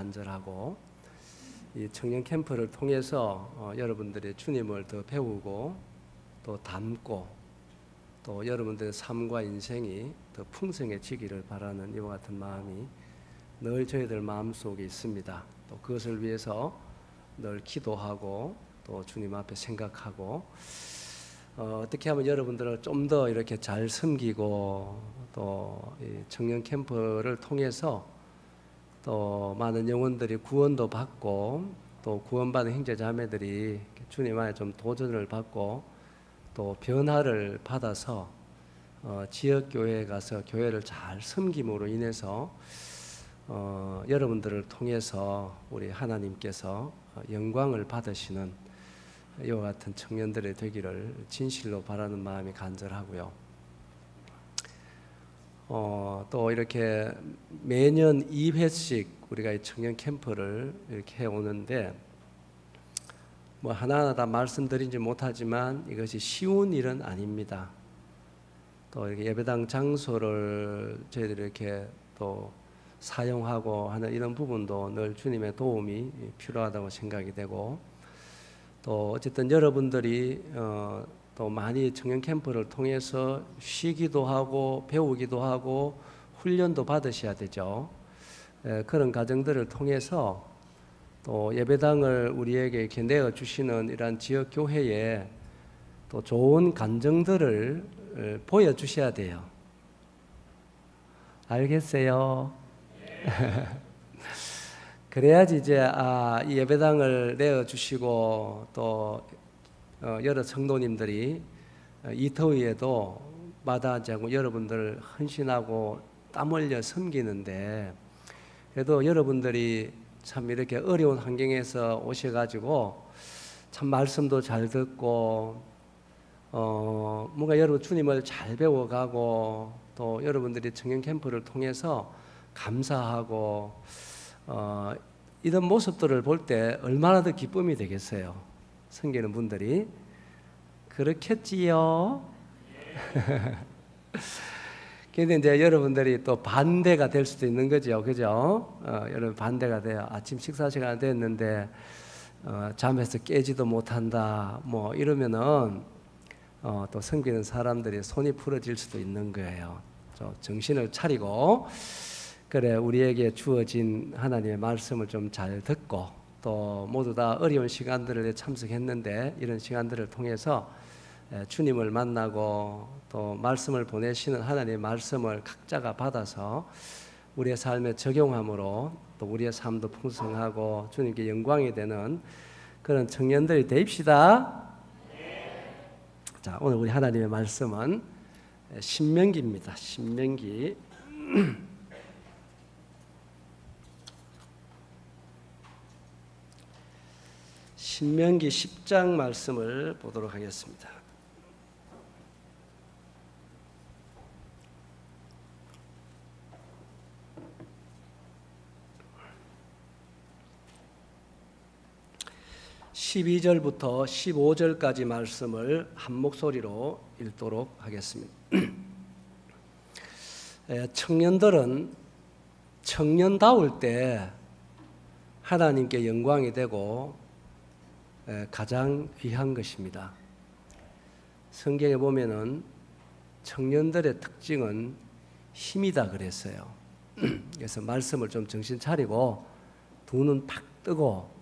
간절하고, 이 청년 캠프를 통해서 여러분들이 주님을 더 배우고 또 닮고 또 여러분들의 삶과 인생이 더 풍성해지기를 바라는 이와 같은 마음이 늘 저희들 마음속에 있습니다. 또 그것을 위해서 늘 기도하고 또 주님 앞에 생각하고, 어떻게 하면 여러분들을 좀 더 이렇게 잘 섬기고 또 이 청년 캠프를 통해서 또 많은 영혼들이 구원도 받고 또 구원받은 형제자매들이 주님 안에 좀 도전을 받고 또 변화를 받아서 지역교회에 가서 교회를 잘 섬김으로 인해서 여러분들을 통해서 우리 하나님께서 영광을 받으시는 이와 같은 청년들이 되기를 진실로 바라는 마음이 간절하고요. 또 이렇게 매년 2회씩 우리가 이 청년 캠프를 이렇게 해오는데, 뭐 하나하나 다 말씀드리지 못하지만 이것이 쉬운 일은 아닙니다. 또 이렇게 예배당 장소를 저희들이 이렇게 또 사용하고 하는 이런 부분도 늘 주님의 도움이 필요하다고 생각이 되고, 또 어쨌든 여러분들이 또 많이 청년 캠프를 통해서 쉬기도 하고 배우기도 하고 훈련도 받으셔야 되죠. 그런 과정들을 통해서 또 예배당을 우리에게 이렇게 내어 주시는 이러한 지역 교회에 또 좋은 감정들을 보여 주셔야 돼요. 알겠어요? 그래야지 이제 이 예배당을 내어 주시고 또 여러 성도님들이 이터위에도 마다하지 않고 여러분들을 헌신하고 땀 흘려 섬기는데, 그래도 여러분들이 참 이렇게 어려운 환경에서 오셔가지고 참 말씀도 잘 듣고 뭔가 여러분 주님을 잘 배워가고 또 여러분들이 청년 캠프를 통해서 감사하고 이런 모습들을 볼 때 얼마나 더 기쁨이 되겠어요. 섬기는 분들이 그렇겠지요. 근데 이제 여러분들이 또 반대가 될 수도 있는 거죠, 그죠? 여러분 반대가 돼요. 아침 식사 시간 됐는데 잠에서 깨지도 못한다, 뭐 이러면은 또 섬기는 사람들이 손이 풀어질 수도 있는 거예요. 정신을 차리고, 그래 우리에게 주어진 하나님의 말씀을 좀 잘 듣고 또 모두 다 어려운 시간들을 참석했는데 이런 시간들을 통해서 주님을 만나고 또 말씀을 보내시는 하나님의 말씀을 각자가 받아서 우리의 삶에 적용함으로 또 우리의 삶도 풍성하고 주님께 영광이 되는 그런 청년들이 되입시다. 자, 오늘 우리 하나님의 말씀은 신명기입니다. 신명기 신명기 10장 말씀을 보도록 하겠습니다. (12절부터) (15절까지) 말씀을 한 목소리로 읽도록 하겠습니다. 청년들은 청년다울 때 하나님께 영광이 되고 가장 귀한 것입니다. 성경에 보면은 청년들의 특징은 힘이다 그랬어요. 그래서 말씀을 좀 정신 차리고 두 눈 팍 뜨고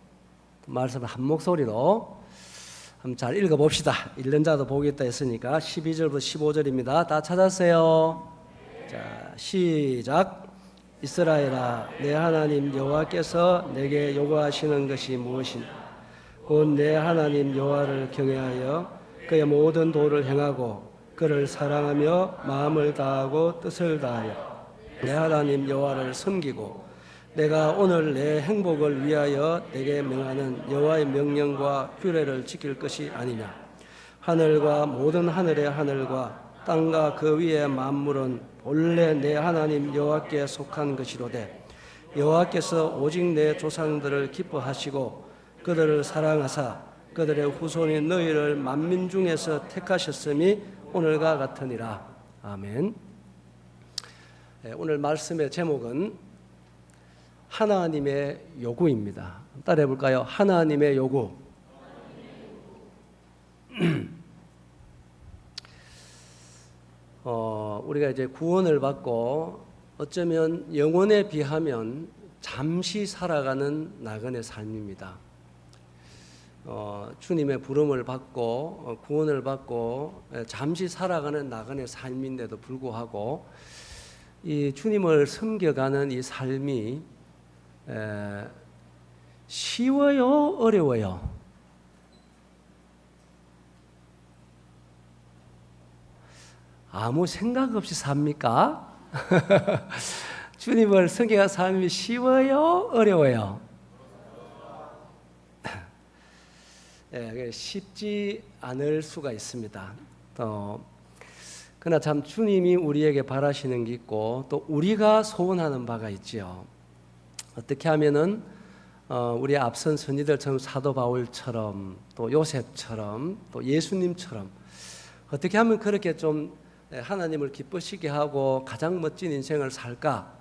말씀을 한 목소리로 한번 잘 읽어봅시다. 읽는 자도 복이 있다 했으니까 12절부터 15절입니다. 다 찾았어요? 자, 시작. 이스라엘아, 내 하나님 여호와께서 내게 요구하시는 것이 무엇이냐? 곧 내 하나님 여호와를 경외하여 그의 모든 도를 행하고 그를 사랑하며 마음을 다하고 뜻을 다하여 내 하나님 여호와를 섬기고 내가 오늘 내 행복을 위하여 내게 명하는 여호와의 명령과 규례를 지킬 것이 아니냐. 하늘과 모든 하늘의 하늘과 땅과 그 위의 만물은 본래 내 하나님 여호와께 속한 것이로되 여호와께서 오직 내 조상들을 기뻐하시고 그들을 사랑하사 그들의 후손이 너희를 만민 중에서 택하셨음이 오늘과 같으니라. 아멘. 오늘 말씀의 제목은 하나님의 요구입니다. 따라해 볼까요? 하나님의 요구. 우리가 이제 구원을 받고 어쩌면 영혼에 비하면 잠시 살아가는 나그네 삶입니다. 주님의 부름을 받고 구원을 받고 잠시 살아가는 나그네 삶인데도 불구하고 이 주님을 섬겨가는 이 삶이 쉬워요? 어려워요? 아무 생각 없이 삽니까? 주님을 섬겨가는 삶이 쉬워요? 어려워요? 쉽지 않을 수가 있습니다. 그러나 참 주님이 우리에게 바라시는 게 있고 또 우리가 소원하는 바가 있지요. 어떻게 하면은 우리 앞선 선지들처럼 사도 바울처럼 또 요셉처럼 또 예수님처럼 어떻게 하면 그렇게 좀 하나님을 기쁘시게 하고 가장 멋진 인생을 살까?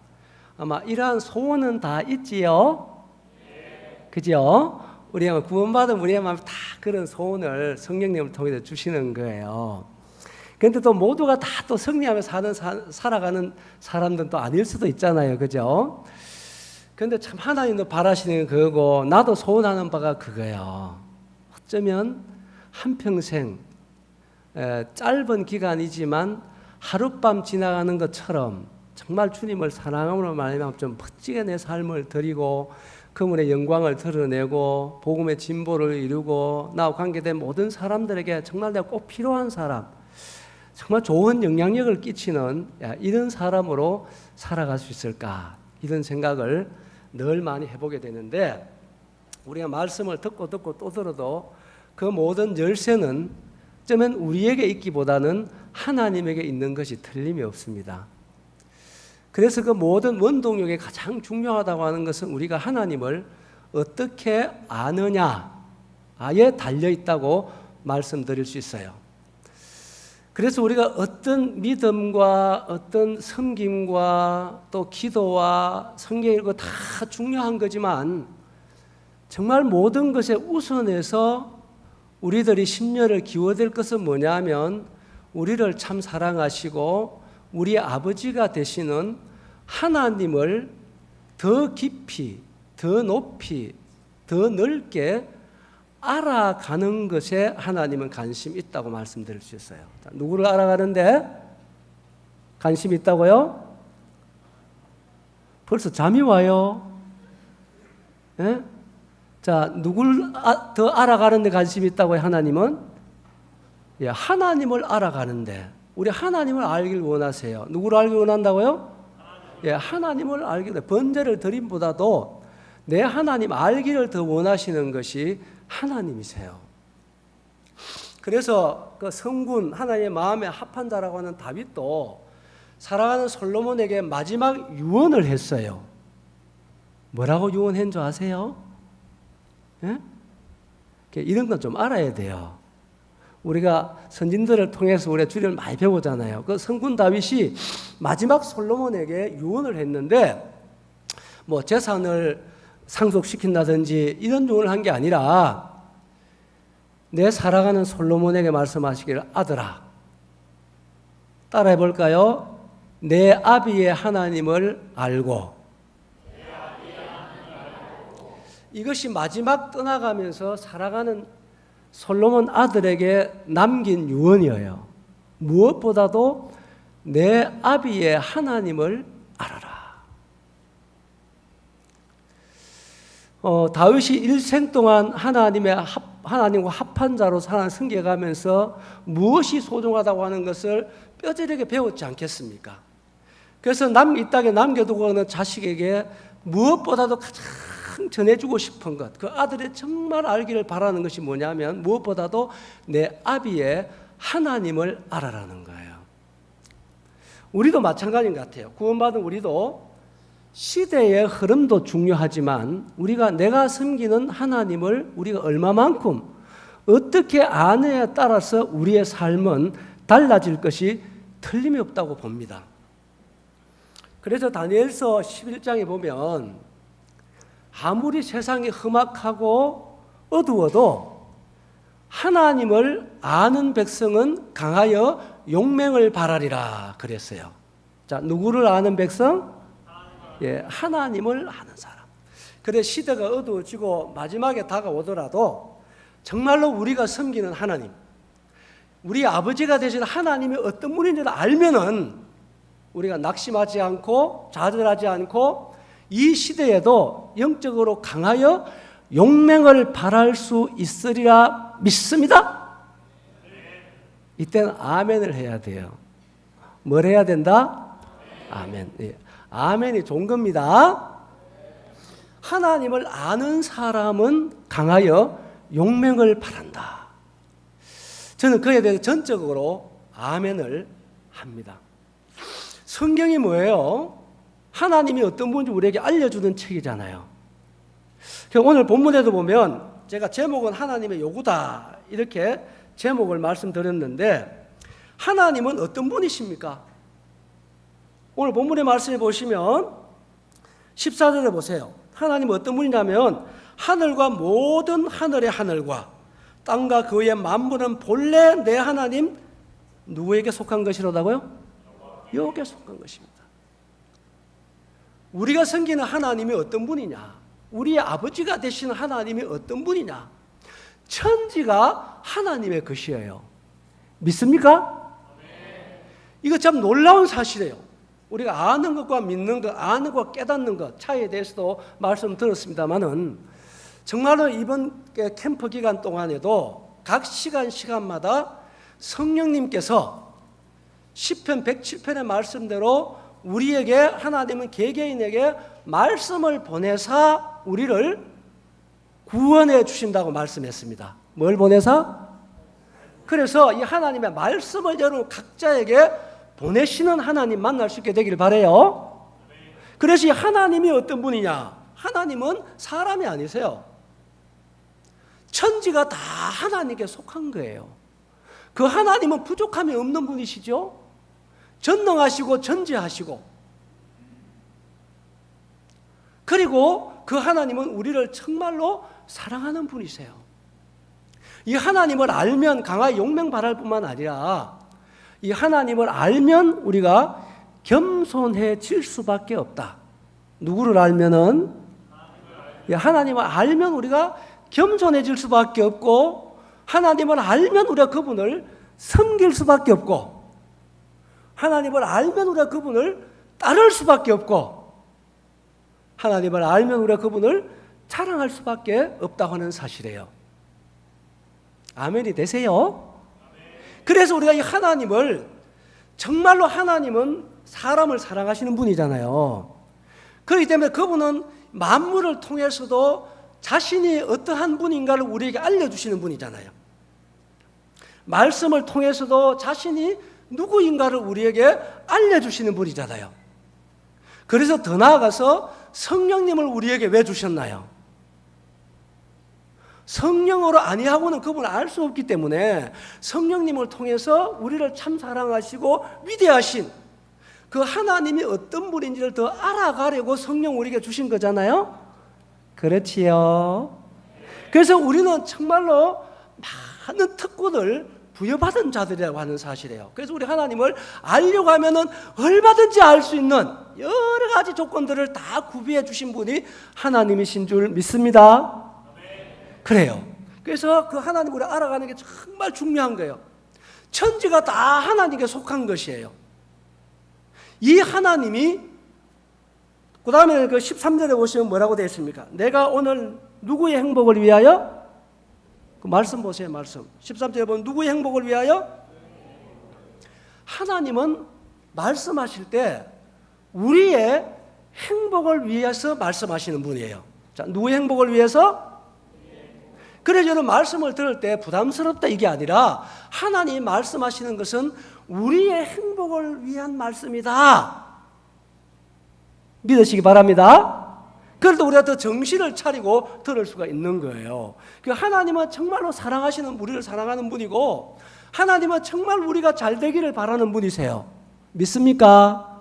아마 이러한 소원은 다 있지요. 그죠? 우리가 구원받은 우리의 마음에 다 그런 소원을 성령님을 통해서 주시는 거예요. 그런데 또 모두가 다 또 승리하며 살아가는 사람들은 또 아닐 수도 있잖아요. 그죠? 그런데 참 하나님도 바라시는 그거고 나도 소원하는 바가 그거예요. 어쩌면 한평생 짧은 기간이지만 하룻밤 지나가는 것처럼 정말 주님을 사랑함으로 말미암아 좀 멋지게 내 삶을 드리고 그분의 영광을 드러내고 복음의 진보를 이루고 나와 관계된 모든 사람들에게 정말 내가 꼭 필요한 사람, 정말 좋은 영향력을 끼치는 이런 사람으로 살아갈 수 있을까, 이런 생각을 늘 많이 해보게 되는데, 우리가 말씀을 듣고 또 들어도 그 모든 열쇠는 어쩌면 우리에게 있기보다는 하나님에게 있는 것이 틀림이 없습니다. 그래서 그 모든 원동력이 가장 중요하다고 하는 것은 우리가 하나님을 어떻게 아느냐에 달려있다고 말씀드릴 수 있어요. 그래서 우리가 어떤 믿음과 어떤 섬김과 또 기도와 성경 읽고 다 중요한 거지만 정말 모든 것에 우선해서 우리들이 심려를 기울일 것은 뭐냐면 우리를 참 사랑하시고 우리 아버지가 되시는 하나님을 더 깊이, 더 높이, 더 넓게 알아가는 것에 하나님은 관심이 있다고 말씀드릴 수 있어요. 자, 누구를 알아가는데 관심이 있다고요? 벌써 잠이 와요. 예? 자, 누구를 더 알아가는데 관심이 있다고요? 하나님은? 예, 하나님을 알아가는데. 우리 하나님을 알길 원하세요. 누구를 알길 원한다고요? 예, 하나님을 알길, 번제를 드림보다도 내 하나님 알기를 더 원하시는 것이 하나님이세요. 그래서 그 성군, 하나님의 마음에 합한 자라고 하는 다윗도 사랑하는 솔로몬에게 마지막 유언을 했어요. 뭐라고 유언한 줄 아세요? 예? 이런 건 좀 알아야 돼요. 우리가 선진들을 통해서 우리가 주리를 많이 배우잖아요. 그 성군 다윗이 마지막 솔로몬에게 유언을 했는데 뭐 재산을 상속시킨다든지 이런 유언을 한 게 아니라 내 사랑하는 솔로몬에게 말씀하시기를 아들아, 따라해 볼까요? 내 아비의 하나님을 알고. 이것이 마지막 떠나가면서 살아가는 솔로몬 아들에게 남긴 유언이에요. 무엇보다도 내 아비의 하나님을 알아라. 다윗이 일생 동안 하나님과 합한 자로 살아 섬겨가면서 무엇이 소중하다고 하는 것을 뼈저리게 배웠지 않겠습니까? 그래서 이 땅에 남겨두고 가는 자식에게 무엇보다도 가장 전해주고 싶은 것, 그 아들이 정말 알기를 바라는 것이 뭐냐면 무엇보다도 내 아비의 하나님을 알아라는 거예요. 우리도 마찬가지인 것 같아요. 구원받은 우리도 시대의 흐름도 중요하지만 우리가 내가 섬기는 하나님을 우리가 얼마만큼 어떻게 아느냐에 따라서 우리의 삶은 달라질 것이 틀림이 없다고 봅니다. 그래서 다니엘서 11장에 보면 아무리 세상이 험악하고 어두워도 하나님을 아는 백성은 강하여 용맹을 발하리라 그랬어요. 자, 누구를 아는 백성? 예, 하나님을 아는 사람. 그래, 시대가 어두워지고 마지막에 다가오더라도 정말로 우리가 섬기는 하나님, 우리 아버지가 되신 하나님이 어떤 분인지를 알면은 우리가 낙심하지 않고 좌절하지 않고 이 시대에도 영적으로 강하여 용맹을 발할 수 있으리라 믿습니다. 이때는 아멘을 해야 돼요. 뭘 해야 된다? 아멘. 예. 아멘이 좋은 겁니다. 하나님을 아는 사람은 강하여 용맹을 발한다. 저는 그에 대해서 전적으로 아멘을 합니다. 성경이 뭐예요? 하나님이 어떤 분인지 우리에게 알려주는 책이잖아요. 오늘 본문에도 보면 제가 제목은 하나님의 요구다 이렇게 제목을 말씀드렸는데 하나님은 어떤 분이십니까? 오늘 본문의 말씀을 보시면 14절에 보세요. 하나님은 어떤 분이냐면 하늘과 모든 하늘의 하늘과 땅과 그 위의 만물은 본래 내 하나님 누구에게 속한 것이로다고요? 여호와께 속한 것입니다. 우리가 섬기는 하나님이 어떤 분이냐? 우리의 아버지가 되시는 하나님이 어떤 분이냐? 천지가 하나님의 것이에요. 믿습니까? 이거 참 놀라운 사실이에요. 우리가 아는 것과 믿는 것, 아는 것과 깨닫는 것 차이에 대해서도 말씀 들었습니다만은 정말로 이번 캠프 기간 동안에도 각 시간마다 성령님께서 시편 107편의 말씀대로 우리에게 하나님은 개개인에게 말씀을 보내사 우리를 구원해 주신다고 말씀했습니다. 뭘 보내사? 그래서 이 하나님의 말씀을 여러분 각자에게 보내시는 하나님 만날 수 있게 되길 바라요. 그래서 이 하나님이 어떤 분이냐? 하나님은 사람이 아니세요. 천지가 다 하나님께 속한 거예요. 그 하나님은 부족함이 없는 분이시죠. 전능하시고 전지하시고 그리고 그 하나님은 우리를 정말로 사랑하는 분이세요. 이 하나님을 알면 강하게 용맹 발할 뿐만 아니라 이 하나님을 알면 우리가 겸손해질 수밖에 없다. 누구를 알면은? 하나님을 알면 우리가 겸손해질 수밖에 없고 하나님을 알면 우리가 그분을 섬길 수밖에 없고 하나님을 알면 우리가 그분을 따를 수밖에 없고 하나님을 알면 우리가 그분을 자랑할 수밖에 없다고 하는 사실이에요. 아멘이 되세요? 그래서 우리가 이 하나님을 정말로 하나님은 사람을 사랑하시는 분이잖아요. 그렇기 때문에 그분은 만물을 통해서도 자신이 어떠한 분인가를 우리에게 알려주시는 분이잖아요. 말씀을 통해서도 자신이 누구인가를 우리에게 알려주시는 분이잖아요. 그래서 더 나아가서 성령님을 우리에게 왜 주셨나요? 성령으로 아니하고는 그분을 알 수 없기 때문에 성령님을 통해서 우리를 참 사랑하시고 위대하신 그 하나님이 어떤 분인지를 더 알아가려고 성령 우리에게 주신 거잖아요. 그렇지요. 그래서 우리는 정말로 많은 특권을 부여받은 자들이라고 하는 사실이에요. 그래서 우리 하나님을 알려고 하면은 얼마든지 알 수 있는 여러 가지 조건들을 다 구비해 주신 분이 하나님이신 줄 믿습니다. 그래요. 그래서 그 하나님을 알아가는 게 정말 중요한 거예요. 천지가 다 하나님께 속한 것이에요. 이 하나님이 그 다음에 그 13절에 보시면 뭐라고 되어 있습니까? 내가 오늘 누구의 행복을 위하여? 그 말씀 보세요. 말씀 13절에 보면 누구의 행복을 위하여? 하나님은 말씀하실 때 우리의 행복을 위해서 말씀하시는 분이에요. 자, 누구의 행복을 위해서? 그래서 저는 말씀을 들을 때 부담스럽다 이게 아니라 하나님이 말씀하시는 것은 우리의 행복을 위한 말씀이다. 믿으시기 바랍니다. 그래도 우리가 더 정신을 차리고 들을 수가 있는 거예요. 하나님은 정말로 사랑하시는 우리를 사랑하는 분이고 하나님은 정말 우리가 잘 되기를 바라는 분이세요. 믿습니까?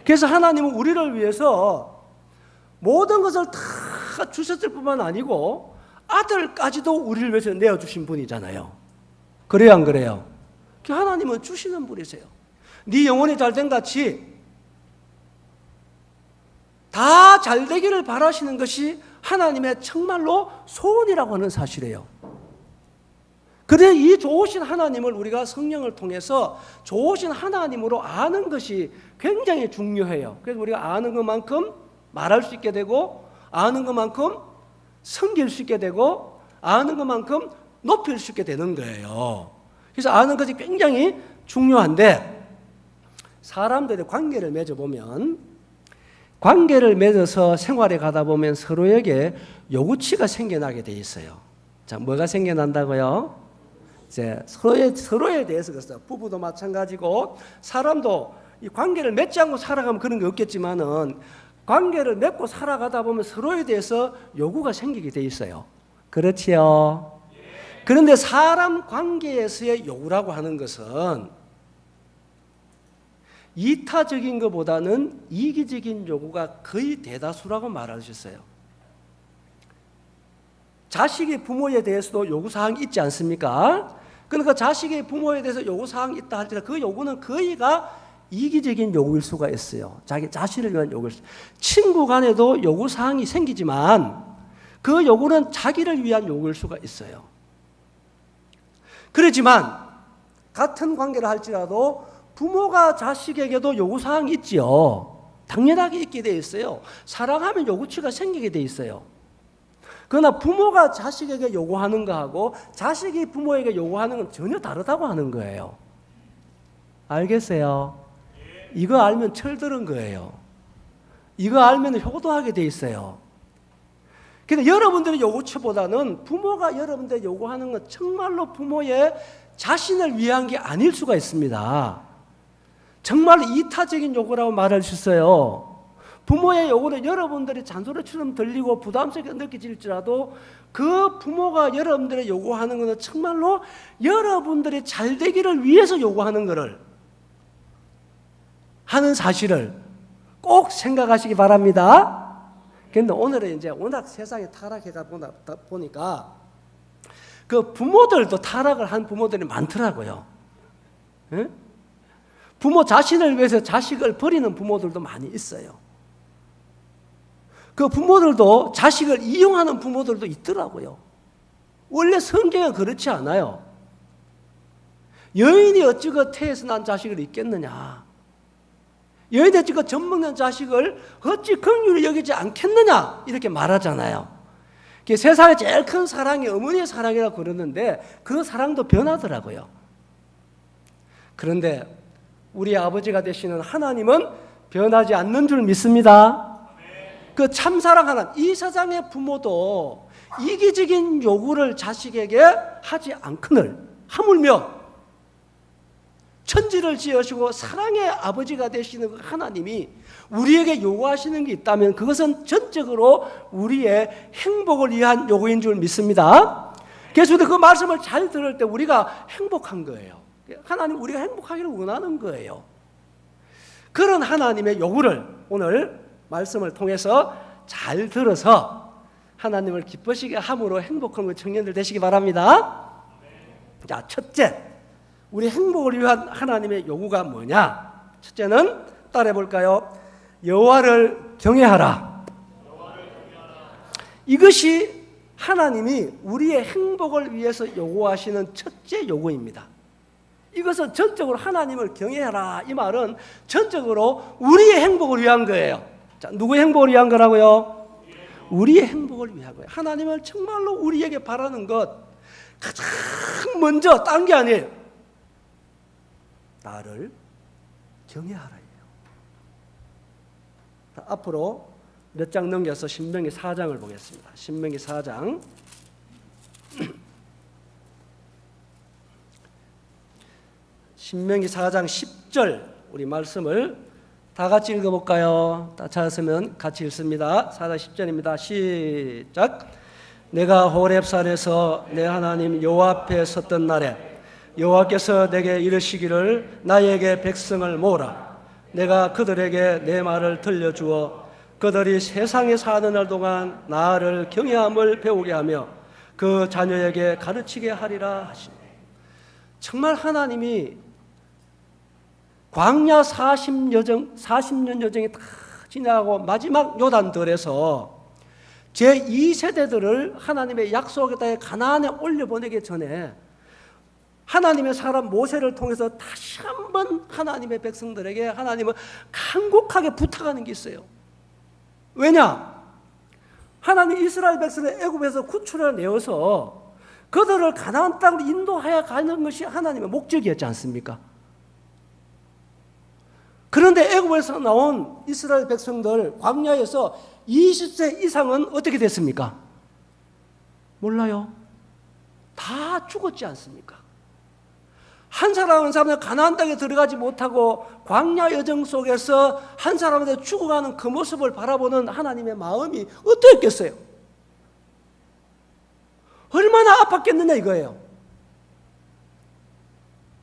그래서 하나님은 우리를 위해서 모든 것을 다 주셨을 뿐만 아니고 아들까지도 우리를 위해서 내어주신 분이잖아요. 그래요, 안 그래요? 하나님은 주시는 분이세요. 네 영혼이 잘된 같이 다 잘되기를 바라시는 것이 하나님의 정말로 소원이라고 하는 사실이에요. 그래 이 좋으신 하나님을 우리가 성령을 통해서 좋으신 하나님으로 아는 것이 굉장히 중요해요. 그래서 우리가 아는 것만큼 말할 수 있게 되고, 아는 것만큼 섬길 수 있게 되고, 아는 것만큼 높일 수 있게 되는 거예요. 그래서 아는 것이 굉장히 중요한데, 사람들의 관계를 맺어보면, 관계를 맺어서 생활에 가다 보면 서로에게 요구치가 생겨나게 돼 있어요. 자, 뭐가 생겨난다고요? 이제 서로에 대해서 그랬어요. 부부도 마찬가지고 사람도 이 관계를 맺지 않고 살아가면 그런 게 없겠지만은 관계를 맺고 살아가다 보면 서로에 대해서 요구가 생기게 돼 있어요. 그렇지요? 그런데 사람 관계에서의 요구라고 하는 것은 이타적인 것보다는 이기적인 요구가 거의 대다수라고 말하셨어요. 자식이 부모에 대해서도 요구사항이 있지 않습니까? 그러니까 자식이 부모에 대해서 요구사항이 있다 할지라도 그 요구는 거의가 이기적인 요구일 수가 있어요. 자기 자신을 위한 요구일 수. 친구 간에도 요구사항이 생기지만 그 요구는 자기를 위한 요구일 수가 있어요. 그렇지만 같은 관계를 할지라도 부모가 자식에게도 요구사항이 있지요. 당연하게 있게 돼 있어요. 사랑하면 요구치가 생기게 돼 있어요. 그러나 부모가 자식에게 요구하는 거하고 자식이 부모에게 요구하는 건 전혀 다르다고 하는 거예요. 알겠어요? 이거 알면 철드는 거예요. 이거 알면 효도하게 돼 있어요. 근데 여러분들의 요구치보다는 부모가 여러분들 요구하는 건 정말로 부모의 자신을 위한 게 아닐 수가 있습니다. 정말 이타적인 요구라고 말할 수 있어요. 부모의 요구는 여러분들이 잔소리처럼 들리고 부담스럽게 느껴질지라도 그 부모가 여러분들의 요구하는 것은 정말로 여러분들이 잘 되기를 위해서 요구하는 것을 하는 사실을 꼭 생각하시기 바랍니다. 그런데 오늘은 이제 워낙 세상에 타락해가 보니까 그 부모들도 타락을 한 부모들이 많더라고요. 응? 부모 자신을 위해서 자식을 버리는 부모들도 많이 있어요. 그 부모들도 자식을 이용하는 부모들도 있더라고요. 원래 성경은 그렇지 않아요. 여인이 어찌 그 태에서 난 자식을 잊겠느냐. 여인이 어찌 그 젖먹는 자식을 어찌 긍휼히 여기지 않겠느냐. 이렇게 말하잖아요. 세상에 제일 큰 사랑이 어머니의 사랑이라고 그러는데 그 사랑도 변하더라고요. 그런데 우리 아버지가 되시는 하나님은 변하지 않는 줄 믿습니다. 그 참사랑 하나님, 이 세상의 부모도 이기적인 요구를 자식에게 하지 않거늘 하물며 천지를 지으시고 사랑의 아버지가 되시는 하나님이 우리에게 요구하시는 게 있다면 그것은 전적으로 우리의 행복을 위한 요구인 줄 믿습니다. 그래서 그 말씀을 잘 들을 때 우리가 행복한 거예요. 하나님 우리가 행복하기를 원하는 거예요. 그런 하나님의 요구를 오늘 말씀을 통해서 잘 들어서 하나님을 기쁘시게 함으로 행복한 우리 청년들 되시기 바랍니다. 자, 첫째, 우리 행복을 위한 하나님의 요구가 뭐냐? 첫째는 따라해 볼까요? 여호와를 경외하라. 이것이 하나님이 우리의 행복을 위해서 요구하시는 첫째 요구입니다. 이것은 전적으로 하나님을 경외하라. 이 말은 전적으로 우리의 행복을 위한 거예요. 자, 누구의 행복을 위한 거라고요? 우리의 행복을 위한 거예요. 하나님을 정말로 우리에게 바라는 것 가장 먼저 딴 게 아니에요. 나를 경외하라예요. 앞으로 몇 장 넘겨서 신명기 4장을 보겠습니다. 신명기 4장 신명기 4장 10절 우리 말씀을 다 같이 읽어볼까요? 다 찾았으면 같이 읽습니다. 4장 10절입니다. 시작. 내가 호렙산에서 내 하나님 여호와 앞에 섰던 날에 여호와께서 내게 이르시기를 나에게 백성을 모으라. 내가 그들에게 내 말을 들려주어 그들이 세상에 사는 날 동안 나를 경외함을 배우게 하며 그 자녀에게 가르치게 하리라 하시니. 정말 하나님이 광야 40년 여정이 다 지나고 마지막 요단들에서 제2세대들을 하나님의 약속의 땅에 가나안에 올려보내기 전에 하나님의 사람 모세를 통해서 다시 한번 하나님의 백성들에게 하나님은 간곡하게 부탁하는 게 있어요. 왜냐? 하나님 이스라엘 백성을 애굽에서 구출해내어서 그들을 가나안 땅으로 인도하여 가는 것이 하나님의 목적이었지 않습니까? 그런데 애굽에서 나온 이스라엘 백성들 광야에서 20세 이상은 어떻게 됐습니까? 몰라요. 다 죽었지 않습니까? 한 사람은 가나안 땅에 들어가지 못하고 광야 여정 속에서 한 사람한테 죽어가는 그 모습을 바라보는 하나님의 마음이 어떠했겠어요? 얼마나 아팠겠느냐 이거예요.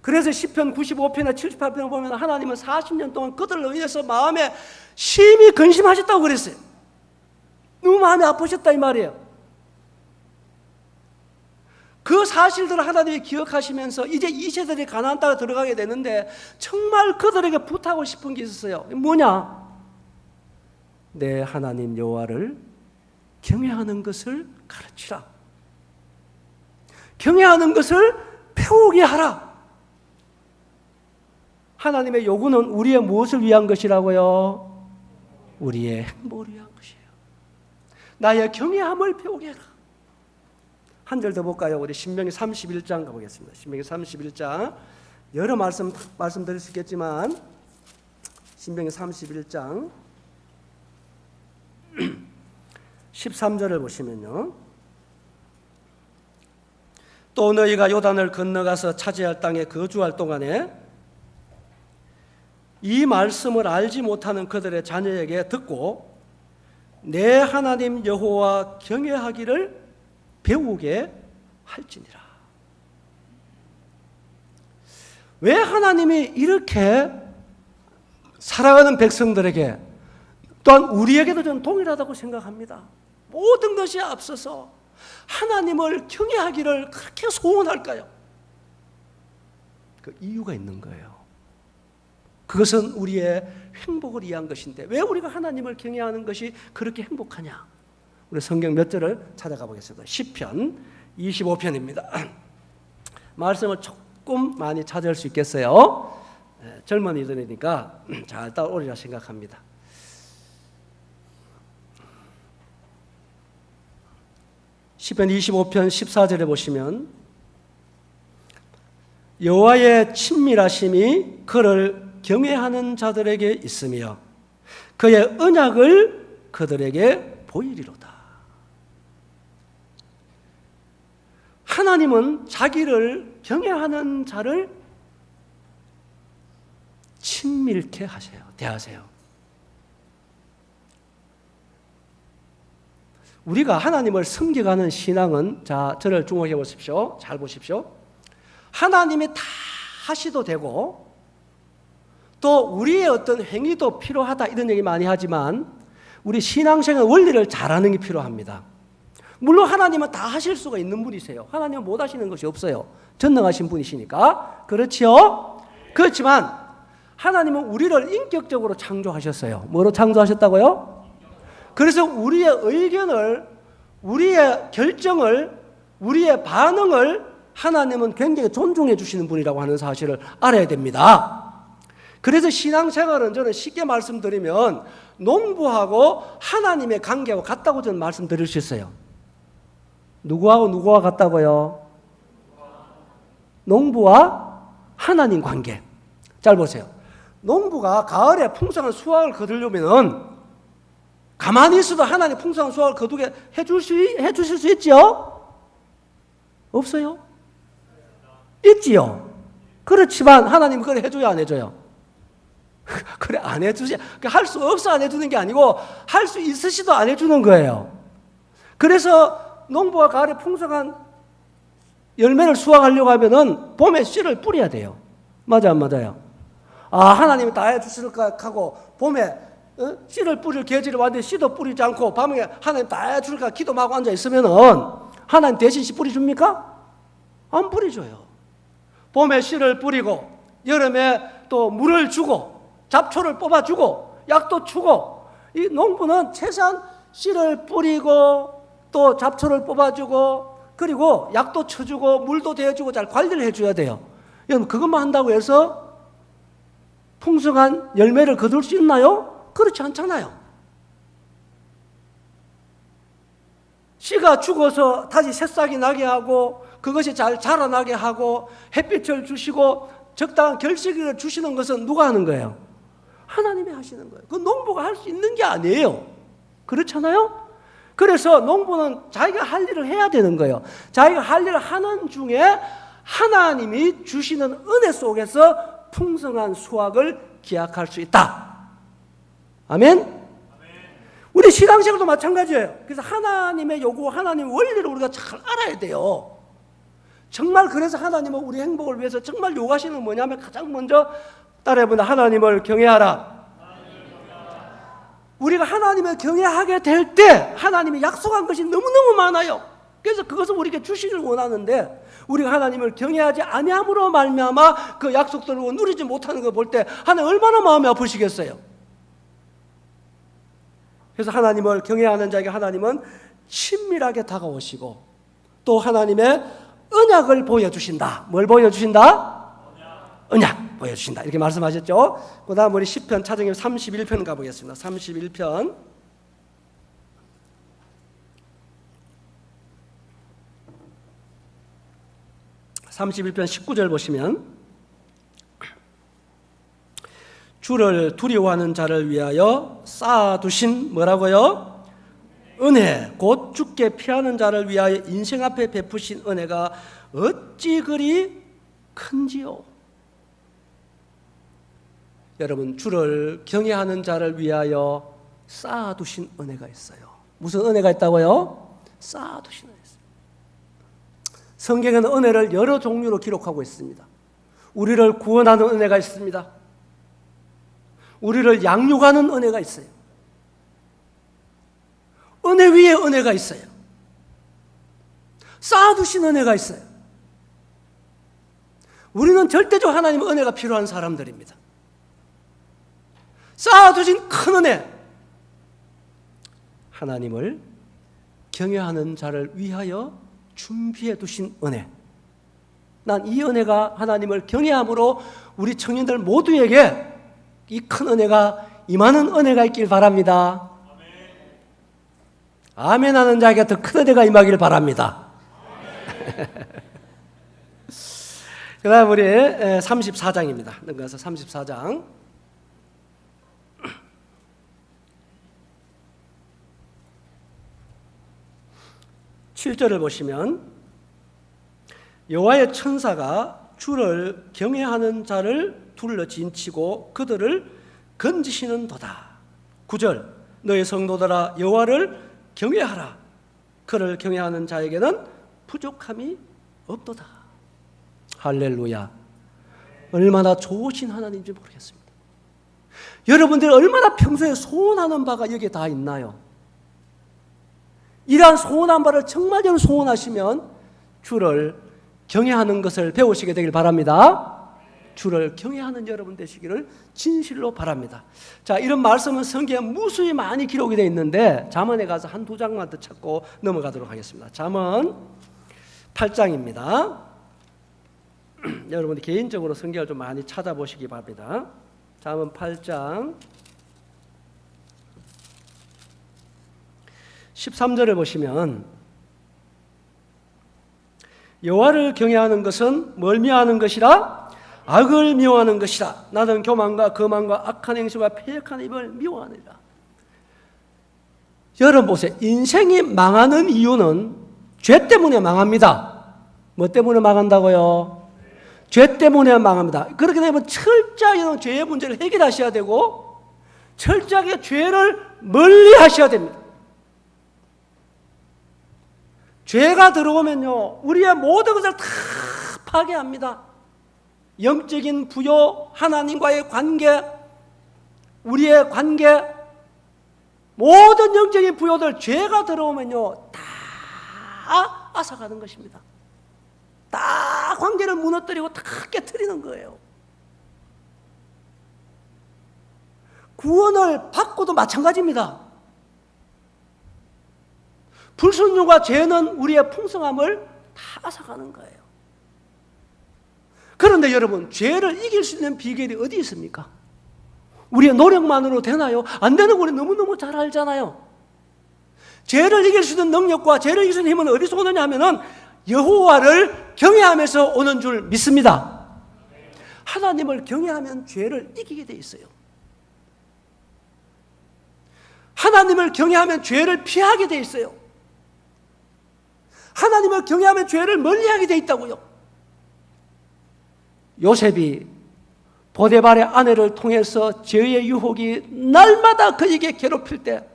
그래서 시편 95편이나 78편을 보면 하나님은 40년 동안 그들로 인해서 마음에 심히 근심하셨다고 그랬어요. 너무 마음이 아프셨다 이 말이에요. 그 사실들을 하나님이 기억하시면서 이제 이 세대들이 가나안 땅에 들어가게 되는데 정말 그들에게 부탁하고 싶은 게 있었어요. 뭐냐? 내 하나님 여호와를 경외하는 것을 가르치라. 경외하는 것을 배우게 하라. 하나님의 요구는 우리의 무엇을 위한 것이라고요? 우리의 행복을 위한 것이에요. 나의 경외함을 배우게 해라. 한 절 더 볼까요? 우리 신명기 31장 가보겠습니다. 신명기 31장 여러 말씀드릴 수 있겠지만 신명기 31장 13절을 보시면요. 또 너희가 요단을 건너가서 차지할 땅에 거주할 동안에 이 말씀을 알지 못하는 그들의 자녀에게 듣고 내 하나님 여호와 경외하기를 배우게 할지니라. 왜 하나님이 이렇게 살아가는 백성들에게 또한 우리에게도 저는 동일하다고 생각합니다. 모든 것이 앞서서 하나님을 경외하기를 그렇게 소원할까요? 그 이유가 있는 거예요. 그것은 우리의 행복을 위한 것인데 왜 우리가 하나님을 경외하는 것이 그렇게 행복하냐? 우리 성경 몇 절을 찾아가 보겠습니다. 시편 25편입니다. 말씀을 조금 많이 찾을 수 있겠어요? 젊은이들이니까 잘 따라오리라 생각합니다. 시편 25편 14절에 보시면 여호와의 친밀하심이 그를 경외하는 자들에게 있으며 그의 언약을 그들에게 보이리로다. 하나님은 자기를 경외하는 자를 친밀케 하세요. 대하세요. 우리가 하나님을 섬겨가는 신앙은, 자, 저를 주목해 보십시오. 잘 보십시오. 하나님이 다 하시도 되고 또 우리의 어떤 행위도 필요하다 이런 얘기 많이 하지만 우리 신앙생활 원리를 잘하는 게 필요합니다. 물론 하나님은 다 하실 수가 있는 분이세요. 하나님은 못 하시는 것이 없어요. 전능하신 분이시니까. 그렇지요? 그렇지만 하나님은 우리를 인격적으로 창조하셨어요. 뭐로 창조하셨다고요? 그래서 우리의 의견을, 우리의 결정을, 우리의 반응을 하나님은 굉장히 존중해 주시는 분이라고 하는 사실을 알아야 됩니다. 그래서 신앙생활은 저는 쉽게 말씀드리면 농부하고 하나님의 관계하고 같다고 저는 말씀드릴 수 있어요. 누구하고 누구와 같다고요? 농부와 하나님 관계. 잘 보세요. 농부가 가을에 풍성한 수확을 거두려면 가만히 있어도 하나님 풍성한 수확을 거두게 해주실 수 있지요? 없어요? 있지요? 그렇지만 하나님 그걸 해줘요, 안 해줘요? 그래, 안 해주지. 할 수 없어 안 해주는 게 아니고 할 수 있으시도 안 해주는 거예요. 그래서 농부가 가을에 풍성한 열매를 수확하려고 하면은 봄에 씨를 뿌려야 돼요. 맞아, 안 맞아요? 아, 하나님이 다 해주실까 하고 봄에 씨를 뿌릴 계절이 왔는데 씨도 뿌리지 않고 밤에 하나님 다 해줄까 기도하고 앉아 있으면은 하나님 대신 씨 뿌려줍니까? 안 뿌려줘요. 봄에 씨를 뿌리고 여름에 또 물을 주고 잡초를 뽑아주고 약도 주고, 이 농부는 최소한 씨를 뿌리고 또 잡초를 뽑아주고 그리고 약도 쳐주고 물도 대주고 잘 관리를 해줘야 돼요. 여러분, 그것만 한다고 해서 풍성한 열매를 거둘 수 있나요? 그렇지 않잖아요. 씨가 죽어서 다시 새싹이 나게 하고 그것이 잘 자라나게 하고 햇빛을 주시고 적당한 결실을 주시는 것은 누가 하는 거예요? 하나님이 하시는 거예요. 그 농부가 할 수 있는 게 아니에요. 그렇잖아요? 그래서 농부는 자기가 할 일을 해야 되는 거예요. 자기가 할 일을 하는 중에 하나님이 주시는 은혜 속에서 풍성한 수확을 기약할 수 있다. 아멘? 우리 신앙생활도 마찬가지예요. 그래서 하나님의 요구, 하나님의 원리를 우리가 잘 알아야 돼요. 정말 그래서 하나님은 우리 행복을 위해서 정말 요구하시는 건 뭐냐면 가장 먼저 따라해보자. 하나님을 경외하라. 우리가 하나님을 경외하게 될 때 하나님이 약속한 것이 너무너무 많아요. 그래서 그것을 우리에게 주시길 원하는데 우리가 하나님을 경외하지 아니함으로 말미암아 그 약속들을 누리지 못하는 걸 볼 때 하나님 얼마나 마음이 아프시겠어요. 그래서 하나님을 경외하는 자에게 하나님은 친밀하게 다가오시고 또 하나님의 언약을 보여주신다. 뭘 보여주신다? 언약 보여주신다. 이렇게 말씀하셨죠. 그 다음 우리 시편 차정님 31편 가보겠습니다. 31편 19절 보시면 주를 두려워하는 자를 위하여 쌓아두신 뭐라고요? 은혜, 곧 주께 피하는 자를 위하여 인생 앞에 베푸신 은혜가 어찌 그리 큰지요. 여러분, 주를 경외하는 자를 위하여 쌓아두신 은혜가 있어요. 무슨 은혜가 있다고요? 쌓아두신 은혜 있어요. 성경에는 은혜를 여러 종류로 기록하고 있습니다. 우리를 구원하는 은혜가 있습니다. 우리를 양육하는 은혜가 있어요. 은혜 위에 은혜가 있어요. 쌓아두신 은혜가 있어요. 우리는 절대적으로 하나님의 은혜가 필요한 사람들입니다. 쌓아두신 큰 은혜, 하나님을 경외하는 자를 위하여 준비해 두신 은혜. 난 이 은혜가 하나님을 경외함으로 우리 청년들 모두에게 이 큰 은혜가 임하는 은혜가 있길 바랍니다. 아멘 하는 자에게 더 큰 은혜가 임하길 바랍니다. 그 다음 우리 34장입니다. 넘어가서 34장 7절을 보시면 여호와의 천사가 주를 경외하는 자를 둘러 진치고 그들을 건지시는도다. 9절 너의 성도들아 여호와를 경외하라. 그를 경외하는 자에게는 부족함이 없도다. 할렐루야. 얼마나 좋으신 하나님인지 모르겠습니다. 여러분들 얼마나 평소에 소원하는 바가 여기에 다 있나요? 이러한 소원한 바를 정말 소원하시면 주를 경외하는 것을 배우시게 되길 바랍니다. 주를 경외하는 여러분 되시기를 진실로 바랍니다. 자, 이런 말씀은 성경에 무수히 많이 기록이 되어 있는데 잠언에 가서 한두 장만 더 찾고 넘어가도록 하겠습니다. 잠언 8장입니다. 여러분이 개인적으로 성경을 좀 많이 찾아보시기 바랍니다. 잠언 8장 13절을 보시면 여호와를 경외하는 것은 뭘 미워하는 것이라? 악을 미워하는 것이라. 나는 교만과 거만과 악한 행실과 패역한 입을 미워하느니라. 여러분 보세요. 인생이 망하는 이유는 죄 때문에 망합니다. 뭐 때문에 망한다고요? 죄 때문에 망합니다. 그렇게 되면 철저하게 죄의 문제를 해결하셔야 되고 철저하게 죄를 멀리 하셔야 됩니다. 죄가 들어오면요, 우리의 모든 것을 다 파괴합니다. 영적인 부요, 하나님과의 관계, 우리의 관계, 모든 영적인 부여들 죄가 들어오면요 다 앗아가는 것입니다. 다 관계를 무너뜨리고 다 깨트리는 거예요. 구원을 받고도 마찬가지입니다. 불순종과 죄는 우리의 풍성함을 다 앗아가는 거예요. 그런데 여러분, 죄를 이길 수 있는 비결이 어디 있습니까? 우리의 노력만으로 되나요? 안 되는 거 우리 너무너무 잘 알잖아요. 죄를 이길 수 있는 능력과 죄를 이길 수 있는 힘은 어디서 오느냐 하면은 여호와를 경외하면서 오는 줄 믿습니다. 하나님을 경외하면 죄를 이기게 돼 있어요. 하나님을 경외하면 죄를 피하게 돼 있어요. 하나님을 경외하면 죄를 멀리하게 돼 있다고요. 요셉이 보디발의 아내를 통해서 죄의 유혹이 날마다 그에게 괴롭힐 때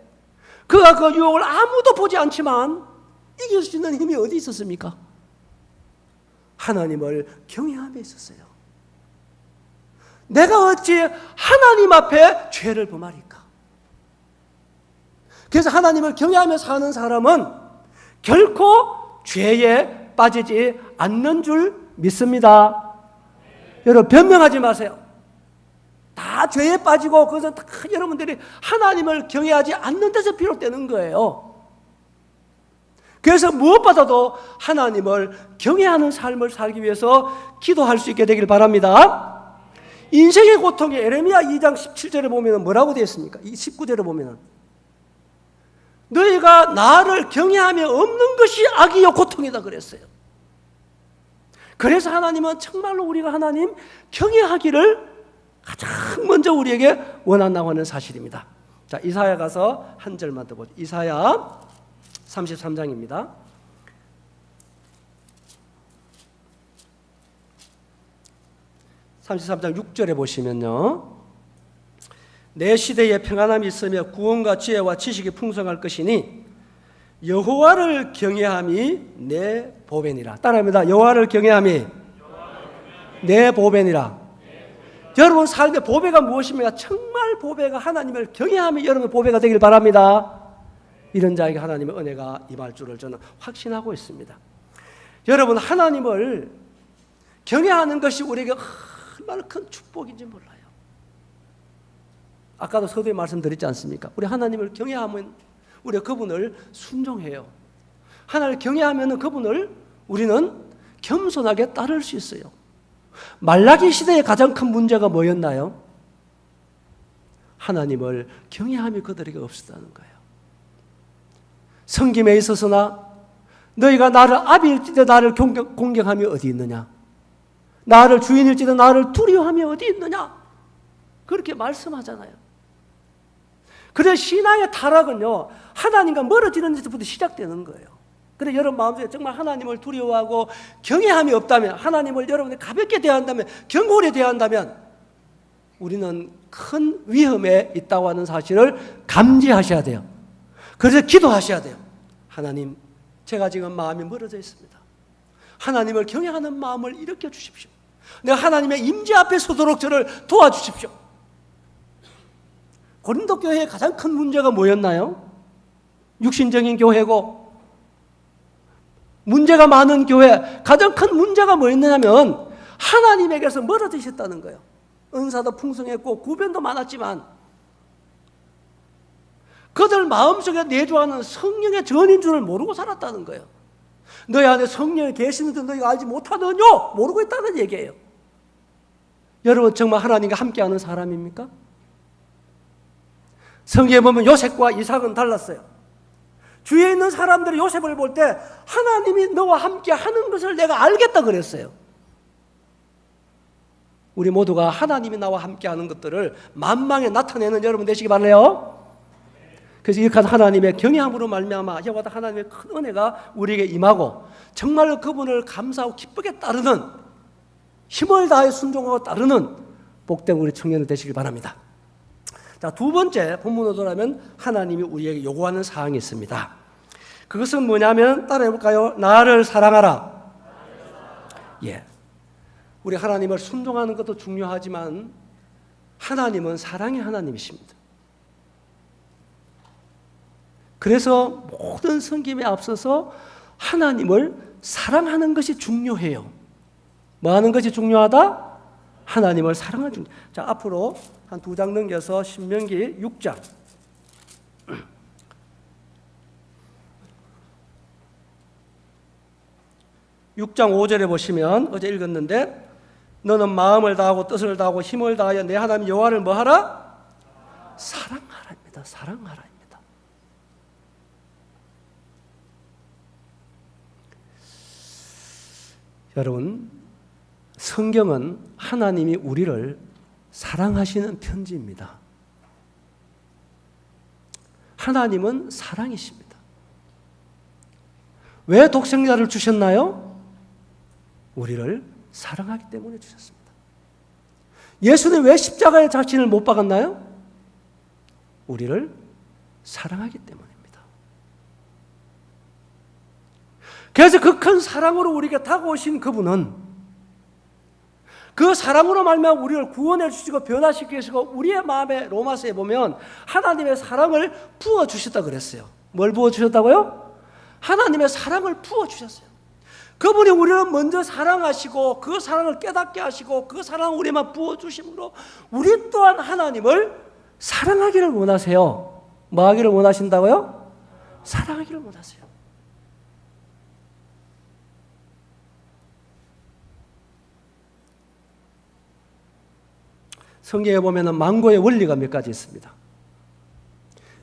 그가 그 유혹을 아무도 보지 않지만 이길 수 있는 힘이 어디 있었습니까? 하나님을 경외함에 있었어요. 내가 어찌 하나님 앞에 죄를 범하리까? 그래서 하나님을 경외하며 사는 사람은 결코 죄에 빠지지 않는 줄 믿습니다. 여러분, 변명하지 마세요. 다 죄에 빠지고 그것은 다 여러분들이 하나님을 경외하지 않는 데서 비롯되는 거예요. 그래서 무엇보다도 하나님을 경외하는 삶을 살기 위해서 기도할 수 있게 되길 바랍니다. 인생의 고통에 에레미야 2장 17절에 보면 뭐라고 되어 있습니까? 19절에 보면 너희가 나를 경외하며 없는 것이 악이요 고통이다 그랬어요. 그래서 하나님은 정말로 우리가 하나님 경외하기를 가장 먼저 우리에게 원한다고 하는 사실입니다. 자, 이사야 가서 한 절만 더 보죠. 이사야 33장입니다. 33장 6절에 보시면요, 내 시대에 평안함이 있으며 구원과 지혜와 지식이 풍성할 것이니 여호와를 경외함이 내 보배니라. 따라합니다. 여호와를 경외함이 내 보배니라. 여러분 삶의 보배가 무엇입니까? 정말 보배가 하나님을 경외함이 여러분의 보배가 되길 바랍니다. 이런 자에게 하나님의 은혜가 임할 줄을 저는 확신하고 있습니다. 여러분, 하나님을 경외하는 것이 우리에게 얼마나 큰 축복인지 몰라요. 아까도 서두에 말씀드렸지 않습니까? 우리 하나님을 경외하면 우리가 그분을 순종해요. 하나님을 경외하면 그분을 우리는 겸손하게 따를 수 있어요. 말라기 시대의 가장 큰 문제가 뭐였나요? 하나님을 경외함이 그들에게 없었다는 거예요. 섬김에 있어서나 너희가 나를 아비일지도 나를 공경함이 어디 있느냐? 나를 주인일지도 나를 두려워함이 어디 있느냐? 그렇게 말씀하잖아요. 그래서 신앙의 타락은요, 하나님과 멀어지는 데서부터 시작되는 거예요. 그래서 여러분 마음속에 정말 하나님을 두려워하고 경외함이 없다면, 하나님을 여러분이 가볍게 대한다면, 경고히 대한다면 우리는 큰 위험에 있다고 하는 사실을 감지하셔야 돼요. 그래서 기도하셔야 돼요. 하나님, 제가 지금 마음이 멀어져 있습니다. 하나님을 경외하는 마음을 일으켜 주십시오. 내가 하나님의 임재 앞에 서도록 저를 도와주십시오. 고린도 교회의 가장 큰 문제가 뭐였나요? 육신적인 교회고 문제가 많은 교회, 가장 큰 문제가 뭐였냐면 하나님에게서 멀어지셨다는 거예요. 은사도 풍성했고 구변도 많았지만 그들 마음속에 내주하는 성령의 전인 줄을 모르고 살았다는 거예요. 너희 안에 성령이 계시는데 너희가 알지 못하느뇨? 모르고 있다는 얘기예요. 여러분 정말 하나님과 함께하는 사람입니까? 성경에 보면 요셉과 이삭은 달랐어요. 주위에 있는 사람들이 요셉을 볼 때 하나님이 너와 함께하는 것을 내가 알겠다 그랬어요. 우리 모두가 하나님이 나와 함께하는 것들을 만방에 나타내는 여러분 되시기 바라요. 그래서 이렇게 하나님의 경외함으로 말미암아 여호와 하나님의 큰 은혜가 우리에게 임하고 정말로 그분을 감사하고 기쁘게 따르는, 힘을 다해 순종하고 따르는 복된 우리 청년들 되시길 바랍니다. 자, 두 번째 본문으로 돌아가면 하나님이 우리에게 요구하는 사항이 있습니다. 그것은 뭐냐면 따라해볼까요? 나를 사랑하라. 예, 우리 하나님을 순종하는 것도 중요하지만 하나님은 사랑의 하나님이십니다. 그래서 모든 섬김에 앞서서 하나님을 사랑하는 것이 중요해요. 뭐 하는 것이 중요하다? 하나님을 사랑하는 중요. 자, 앞으로 한 2장 넘겨서 신명기 6장. 6장 5절에 보시면 어제 읽었는데 너는 마음을 다하고 뜻을 다하고 힘을 다하여 내 하나님 여호와를 뭐하라? 사랑하라입니다. 사랑하라입니다. 여러분, 성경은 하나님이 우리를 사랑하시는 편지입니다. 하나님은 사랑이십니다. 왜 독생자를 주셨나요? 우리를 사랑하기 때문에 주셨습니다. 예수는 왜 십자가에 자신을 못 박았나요? 우리를 사랑하기 때문입니다. 그래서 그 큰 사랑으로 우리에게 다가오신 그분은 그 사랑으로 말미암아 우리를 구원해 주시고 변화시키고 계시고 우리의 마음에 로마서에 보면 하나님의 사랑을 부어주셨다고 그랬어요. 뭘 부어주셨다고요? 하나님의 사랑을 부어주셨어요. 그분이 우리를 먼저 사랑하시고 그 사랑을 깨닫게 하시고 그 사랑을 우리만 부어주심으로 우리 또한 하나님을 사랑하기를 원하세요. 뭐 하기를 원하신다고요? 사랑하기를 원하세요. 성경에 보면 만고의 원리가 몇 가지 있습니다.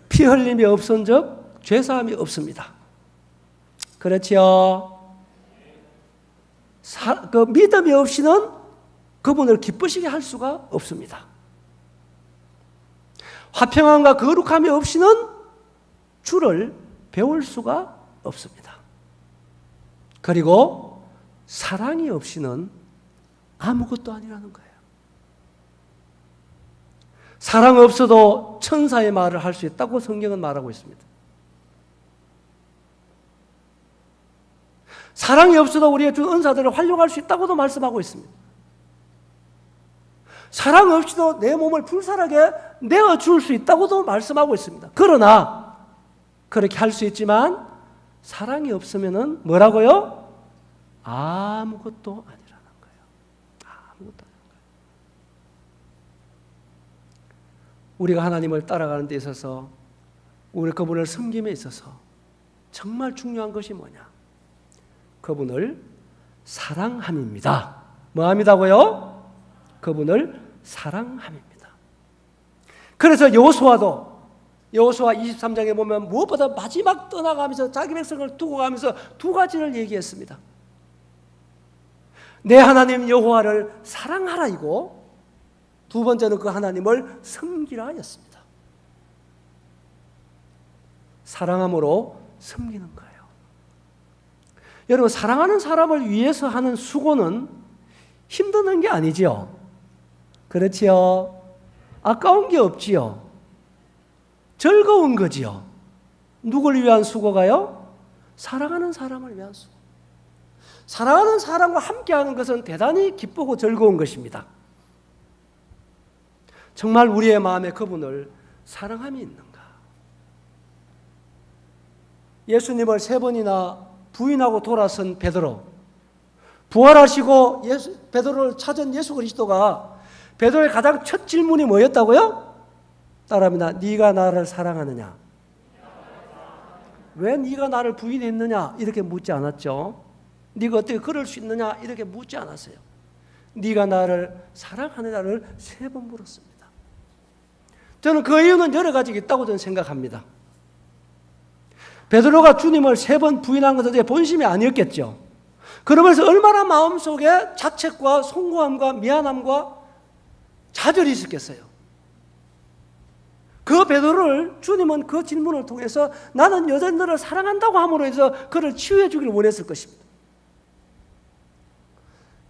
피 흘림이 없은 적 죄사함이 없습니다. 그렇지요? 그 믿음이 없이는 그분을 기쁘시게 할 수가 없습니다. 화평함과 거룩함이 없이는 주를 배울 수가 없습니다. 그리고 사랑이 없이는 아무것도 아니라는 거예요. 사랑 없어도 천사의 말을 할 수 있다고 성경은 말하고 있습니다. 사랑이 없어도 우리의 주 은사들을 활용할 수 있다고도 말씀하고 있습니다. 사랑 없이도 내 몸을 불살하게 내어줄 수 있다고도 말씀하고 있습니다. 그러나 그렇게 할 수 있지만 사랑이 없으면은 뭐라고요? 아무것도 아니라는 거예요. 아무것도 아니라는 거예요. 우리가 하나님을 따라가는 데 있어서 우리 그분을 섬김에 있어서 정말 중요한 것이 뭐냐? 그분을 사랑함입니다. 뭐함이다고요? 그분을 사랑함입니다. 그래서 여호수아 23장에 보면 무엇보다 마지막 떠나가면서 자기 백성을 두고 가면서 두 가지를 얘기했습니다. 내 하나님 여호와를 사랑하라이고 두 번째는 그 하나님을 섬기라 하였습니다. 사랑함으로 섬기는 거예요. 여러분, 사랑하는 사람을 위해서 하는 수고는 힘드는 게 아니지요. 그렇지요. 아까운 게 없지요. 즐거운 거지요. 누굴 위한 수고가요? 사랑하는 사람을 위한 수고. 사랑하는 사람과 함께하는 것은 대단히 기쁘고 즐거운 것입니다. 정말 우리의 마음에 그분을 사랑함이 있는가? 예수님을 3번이나 부인하고 돌아선 베드로, 부활하시고 베드로를 찾은 예수 그리스도가 베드로의 가장 첫 질문이 뭐였다고요? 따라합니다. 네가 나를 사랑하느냐? 왜 네가 나를 부인했느냐? 이렇게 묻지 않았죠. 네가 어떻게 그럴 수 있느냐? 이렇게 묻지 않았어요. 네가 나를 사랑하느냐를 3번 물었습니다. 저는 그 이유는 여러 가지가 있다고 저는 생각합니다. 베드로가 주님을 3번 부인한 것은 제 본심이 아니었겠죠. 그러면서 얼마나 마음속에 자책과 송구함과 미안함과 좌절이 있었겠어요. 그 베드로를 주님은 그 질문을 통해서 나는 여전히 너를 사랑한다고 함으로 해서 그를 치유해 주기를 원했을 것입니다.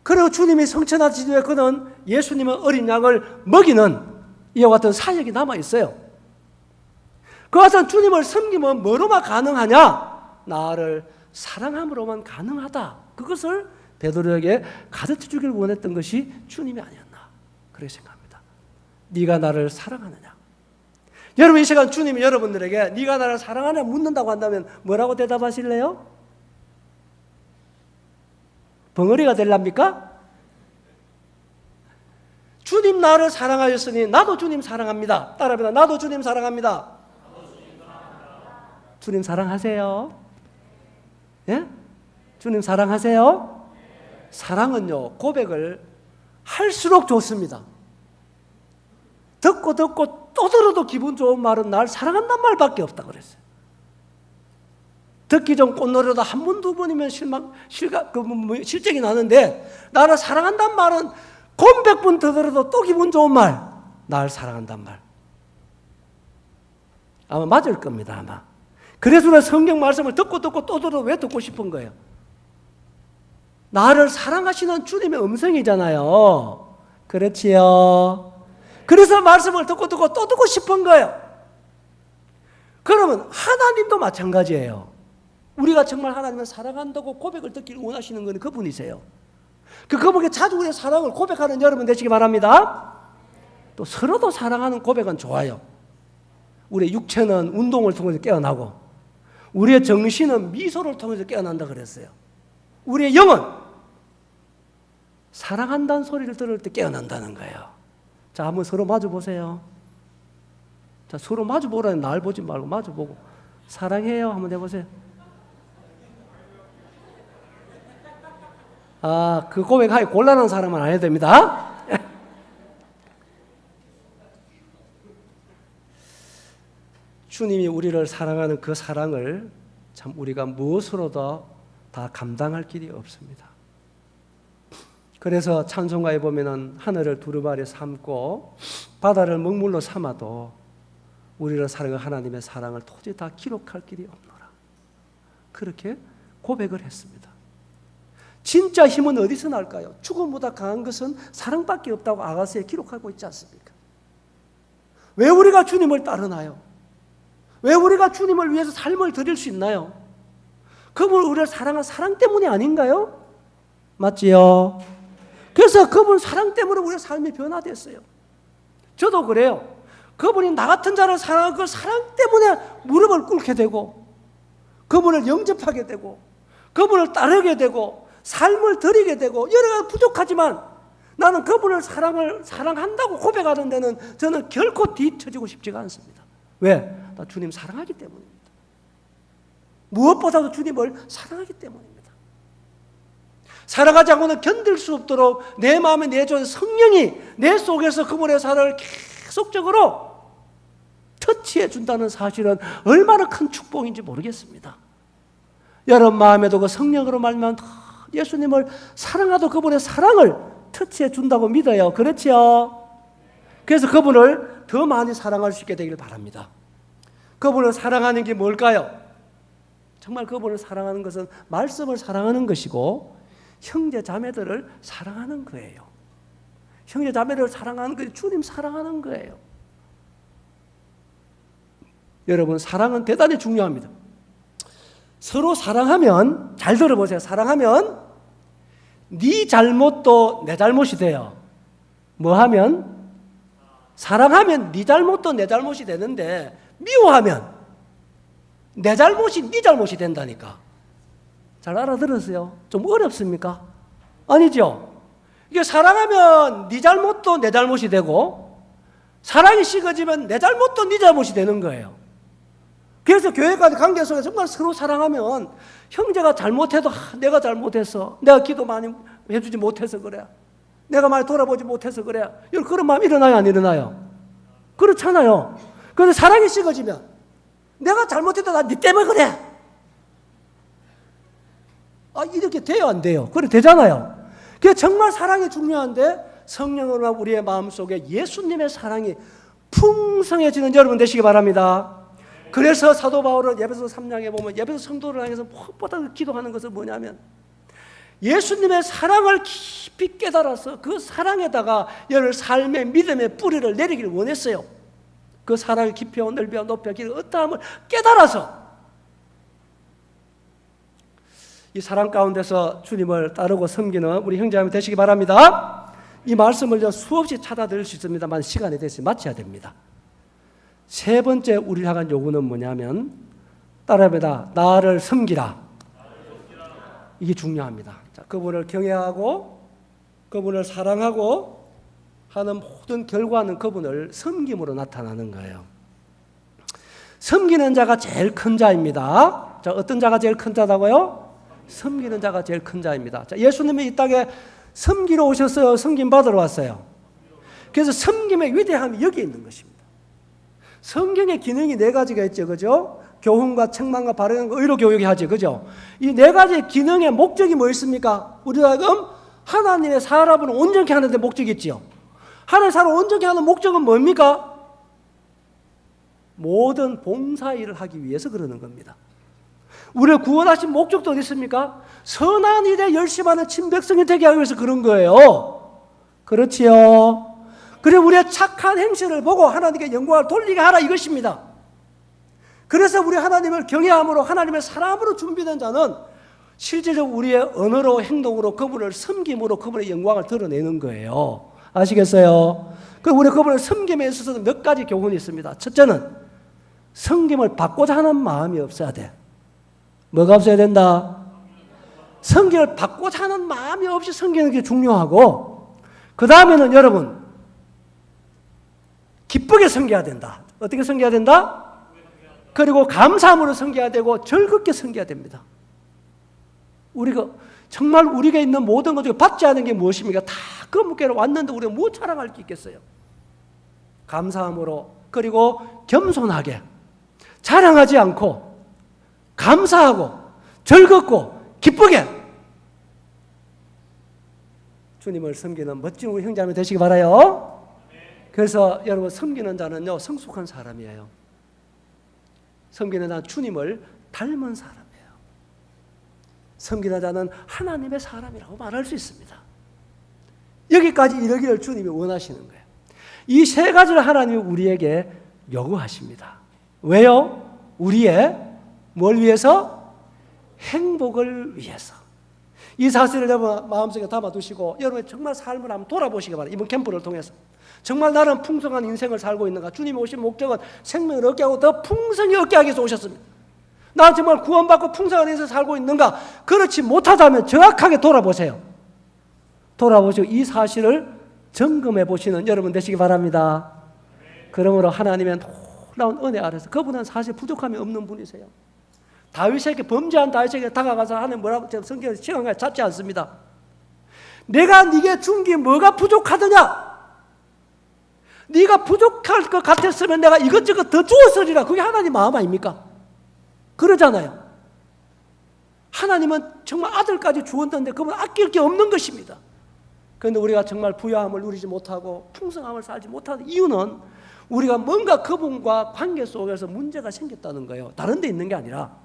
그리고 주님이 성천하신 뒤에 그는 예수님의 어린 양을 먹이는 이와 같은 사역이 남아있어요. 그것은 주님을 섬기면 뭐로만 가능하냐? 나를 사랑함으로만 가능하다. 그것을 베드로에게 가르쳐 주기를 원했던 것이 주님이 아니었나 그렇게 생각합니다. 네가 나를 사랑하느냐? 여러분 이 시간 주님이 여러분들에게 네가 나를 사랑하냐 묻는다고 한다면 뭐라고 대답하실래요? 벙어리가 될랍니까? 주님 나를 사랑하셨으니 나도 주님 사랑합니다. 따라합니다. 나도 주님 사랑합니다. 주님 사랑하세요? 예? 주님 사랑하세요? 사랑은요, 고백을 할수록 좋습니다. 듣고 또 들어도 기분 좋은 말은 날 사랑한단 말밖에 없다 그랬어요. 듣기 전 꽃노래도 한 번, 두 번이면 실적이 나는데 나를 사랑한단 말은 곧 100번 더 들어도 또 기분 좋은 말, 날 사랑한단 말. 아마 맞을 겁니다, 아마. 그래서 우리가 성경 말씀을 듣고 또 들어도 왜 듣고 싶은 거예요? 나를 사랑하시는 주님의 음성이잖아요. 그렇지요. 그래서 말씀을 듣고 또 듣고 싶은 거예요. 그러면 하나님도 마찬가지예요. 우리가 정말 하나님을 사랑한다고 고백을 듣기를 원하시는 건 그분이세요. 그분께 자주 우리의 사랑을 고백하는 여러분 되시기 바랍니다. 또 서로도 사랑하는 고백은 좋아요. 우리의 육체는 운동을 통해서 깨어나고 우리의 정신은 미소를 통해서 깨어난다 그랬어요. 우리의 영은 사랑한다는 소리를 들을 때 깨어난다는 거예요. 자, 한번 서로 마주 보세요. 자, 서로 마주 보라는 날 보지 말고 마주 보고 사랑해요 한번 해보세요. 그 고백하기 곤란한 사람은 안 해도 됩니다. 주님이 우리를 사랑하는 그 사랑을 참 우리가 무엇으로도 다 감당할 길이 없습니다. 그래서 찬송가에 보면은 하늘을 두루마리 삼고 바다를 먹물로 삼아도 우리를 사랑하는 하나님의 사랑을 도저히 다 기록할 길이 없노라. 그렇게 고백을 했습니다. 진짜 힘은 어디서 날까요? 죽음보다 강한 것은 사랑밖에 없다고 아가서에 기록하고 있지 않습니까? 왜 우리가 주님을 따르나요? 왜 우리가 주님을 위해서 삶을 드릴 수 있나요? 그분 우리를 사랑한 사랑 때문이 아닌가요? 맞지요? 그래서 그분 사랑 때문에 우리의 삶이 변화됐어요. 저도 그래요. 그분이 나 같은 자를 사랑한 그 사랑 때문에 무릎을 꿇게 되고 그분을 영접하게 되고 그분을 따르게 되고 삶을 드리게 되고 여러 가지 부족하지만 나는 그분을 사랑한다고 고백하는 데는 저는 결코 뒤처지고 싶지가 않습니다. 왜? 나 주님 사랑하기 때문입니다. 무엇보다도 주님을 사랑하기 때문입니다. 사랑하지 않고는 견딜 수 없도록 내 마음에 내준 성령이 내 속에서 그분의 사랑을 계속적으로 터치해 준다는 사실은 얼마나 큰 축복인지 모르겠습니다. 여러분 마음에도 그 성령으로 말면 예수님을 사랑하도 그분의 사랑을 터치해 준다고 믿어요. 그렇죠? 그래서 그분을 더 많이 사랑할 수 있게 되길 바랍니다. 그분을 사랑하는 게 뭘까요? 정말 그분을 사랑하는 것은 말씀을 사랑하는 것이고 형제 자매들을 사랑하는 거예요. 형제 자매들을 사랑하는 것이 주님 사랑하는 거예요. 여러분 사랑은 대단히 중요합니다. 서로 사랑하면 잘 들어보세요. 사랑하면 네 잘못도 내 잘못이 돼요. 뭐 하면? 사랑하면 네 잘못도 내 잘못이 되는데 미워하면 내 잘못이 네 잘못이 된다니까. 잘 알아들었어요? 좀 어렵습니까? 아니죠? 이게 사랑하면 네 잘못도 내 잘못이 되고 사랑이 식어지면 내 잘못도 네 잘못이 되는 거예요. 그래서 교회 간 관계 속에 정말 서로 사랑하면 형제가 잘못해도 내가 잘못했어. 내가 기도 많이 해주지 못해서 그래. 내가 많이 돌아보지 못해서 그래. 그런 마음 일어나요? 안 일어나요? 그렇잖아요. 그런데 사랑이 식어지면 내가 잘못해도 나 네 때문에 그래. 이렇게 돼요? 안 돼요? 그래 되잖아요. 그게 정말 사랑이 중요한데 성령으로 우리의 마음속에 예수님의 사랑이 풍성해지는 여러분 되시기 바랍니다. 그래서 사도 바울은 예배소 3장에 보면 예배소 성도를 향해서 무엇보다 기도하는 것은 뭐냐면 예수님의 사랑을 깊이 깨달아서 그 사랑에다가 여러분 삶의 믿음의 뿌리를 내리기를 원했어요. 그 사랑의 깊이와 넓이와 높이와 길이와 어떠함을 깨달아서 이 사랑 가운데서 주님을 따르고 섬기는 우리 형제자매 되시기 바랍니다. 이 말씀을 수없이 찾아드릴 수 있습니다만 시간이 됐으니 마쳐야 됩니다. 세 번째 우리를 향한 요구는 뭐냐면 따라해보다 나를 섬기라. 이게 중요합니다. 자, 그분을 경외하고 그분을 사랑하고 하는 모든 결과는 그분을 섬김으로 나타나는 거예요. 섬기는 자가 제일 큰 자입니다. 자, 어떤 자가 제일 큰 자다고요? 섬기는 자가 제일 큰 자입니다. 자, 예수님이 이 땅에 섬기러 오셨어요? 섬김 받으러 왔어요? 그래서 섬김의 위대함이 여기에 있는 것입니다. 성경의 기능이 네 가지가 있죠. 그죠? 교훈과 책망과 바르는 의로 교육이 하죠. 그죠? 이 네 가지의 기능의 목적이 뭐 있습니까? 우리가 지금 하나님의 사람을 온전케 하는 데 목적이 있지요. 하나님의 사람을 온전케 하는 목적은 뭡니까? 모든 봉사일을 하기 위해서 그러는 겁니다. 우리를 구원하신 목적도 어디 있습니까? 선한 일에 열심하는 친백성이 되게 하기 위해서 그런 거예요. 그렇지요. 그리고 우리의 착한 행실을 보고 하나님께 영광을 돌리게 하라 이것입니다. 그래서 우리 하나님을 경외함으로 하나님의 사람으로 준비된 자는 실제적으로 우리의 언어로 행동으로 그분을 섬김으로 그분의 영광을 드러내는 거예요. 아시겠어요? 그리고 우리 그분을 섬김에 있어서도 몇 가지 교훈이 있습니다. 첫째는 섬김을 받고자 하는 마음이 없어야 돼. 뭐가 없어야 된다? 섬김을 받고자 하는 마음이 없이 섬기는 게 중요하고, 그 다음에는 여러분 기쁘게 섬겨야 된다. 어떻게 섬겨야 된다? 그리고 감사함으로 섬겨야 되고 즐겁게 섬겨야 됩니다. 우리가 정말 우리가 있는 모든 것 중에 받지 않은 게 무엇입니까? 다 그 무게로 왔는데 우리가 뭐 자랑할 게 있겠어요? 감사함으로, 그리고 겸손하게, 자랑하지 않고 감사하고 즐겁고 기쁘게 주님을 섬기는 멋진 우리 형제자매 되시기 바라요. 그래서 여러분, 섬기는 자는요 성숙한 사람이에요. 섬기는 자는 주님을 닮은 사람이에요. 섬기는 자는 하나님의 사람이라고 말할 수 있습니다. 여기까지 이르기를 주님이 원하시는 거예요. 이 세 가지를 하나님이 우리에게 요구하십니다. 왜요? 우리의 뭘 위해서? 행복을 위해서. 이 사실을 여러분 마음속에 담아두시고 여러분 정말 삶을 한번 돌아보시기 바랍니다. 이번 캠프를 통해서 정말 나는 풍성한 인생을 살고 있는가? 주님이 오신 목적은 생명을 얻게 하고 더 풍성히 얻게 하기 위해서 오셨습니다. 나 정말 구원받고 풍성한 인생을 살고 있는가? 그렇지 못하다면 정확하게 돌아보세요. 돌아보시고 이 사실을 점검해 보시는 여러분 되시기 바랍니다. 그러므로 하나님의 놀라운 은혜 아래서, 그분은 사실 부족함이 없는 분이세요. 다윗에게, 범죄한 다윗에게 다가가서 하나님 뭐라고 성경에 시간을 찾지 않습니다. 내가 네게 준 게 뭐가 부족하더냐? 네가 부족할 것 같았으면 내가 이것저것 더 주었으리라. 그게 하나님 마음 아닙니까? 그러잖아요. 하나님은 정말 아들까지 주었는데 그분 아낄 게 없는 것입니다. 그런데 우리가 정말 부유함을 누리지 못하고 풍성함을 살지 못하는 이유는 우리가 뭔가 그분과 관계 속에서 문제가 생겼다는 거예요. 다른 데 있는 게 아니라.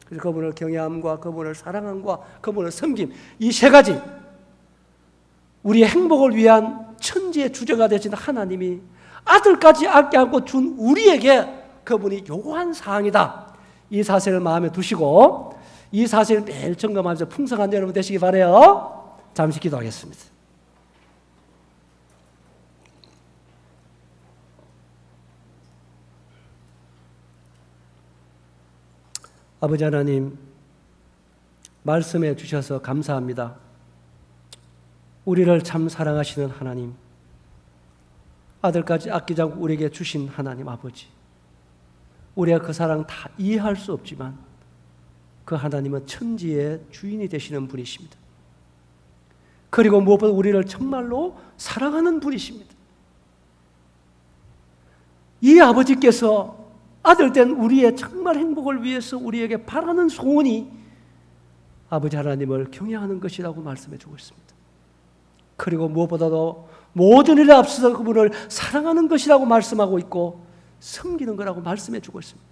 그래서 그분을 경외함과 그분을 사랑함과 그분을 섬김, 이 세 가지, 우리의 행복을 위한 천지의 주제가 되신 하나님이 아들까지 아끼지 않고 준 우리에게 그분이 요구한 사항이다. 이 사실을 마음에 두시고 이 사실을 매일 점검하면서 풍성한 여러분 되시기 바라요. 잠시 기도하겠습니다. 아버지 하나님, 말씀해 주셔서 감사합니다. 우리를 참 사랑하시는 하나님, 아들까지 아끼지 않고 우리에게 주신 하나님 아버지, 우리가 그 사랑 다 이해할 수 없지만 그 하나님은 천지의 주인이 되시는 분이십니다. 그리고 무엇보다 우리를 정말로 사랑하는 분이십니다. 이 아버지께서 아들된 우리의 정말 행복을 위해서 우리에게 바라는 소원이 아버지 하나님을 경외하는 것이라고 말씀해 주고 있습니다. 그리고 무엇보다도 모든 일에 앞서서 그분을 사랑하는 것이라고 말씀하고 있고 섬기는 거라고 말씀해 주고 있습니다.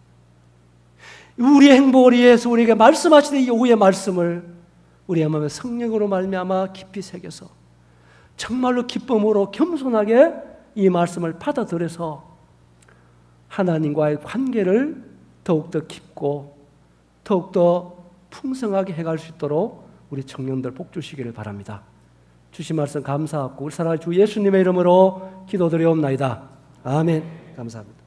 우리의 행복을 위해서 우리에게 말씀하시는 이 오후의 말씀을 우리의 마음에 성령으로 말미암아 깊이 새겨서 정말로 기쁨으로 겸손하게 이 말씀을 받아들여서 하나님과의 관계를 더욱더 깊고 더욱더 풍성하게 해갈 수 있도록 우리 청년들 복 주시기를 바랍니다. 주신 말씀 감사하고 우리 사랑하는 주 예수님의 이름으로 기도드리옵나이다. 아멘. 감사합니다.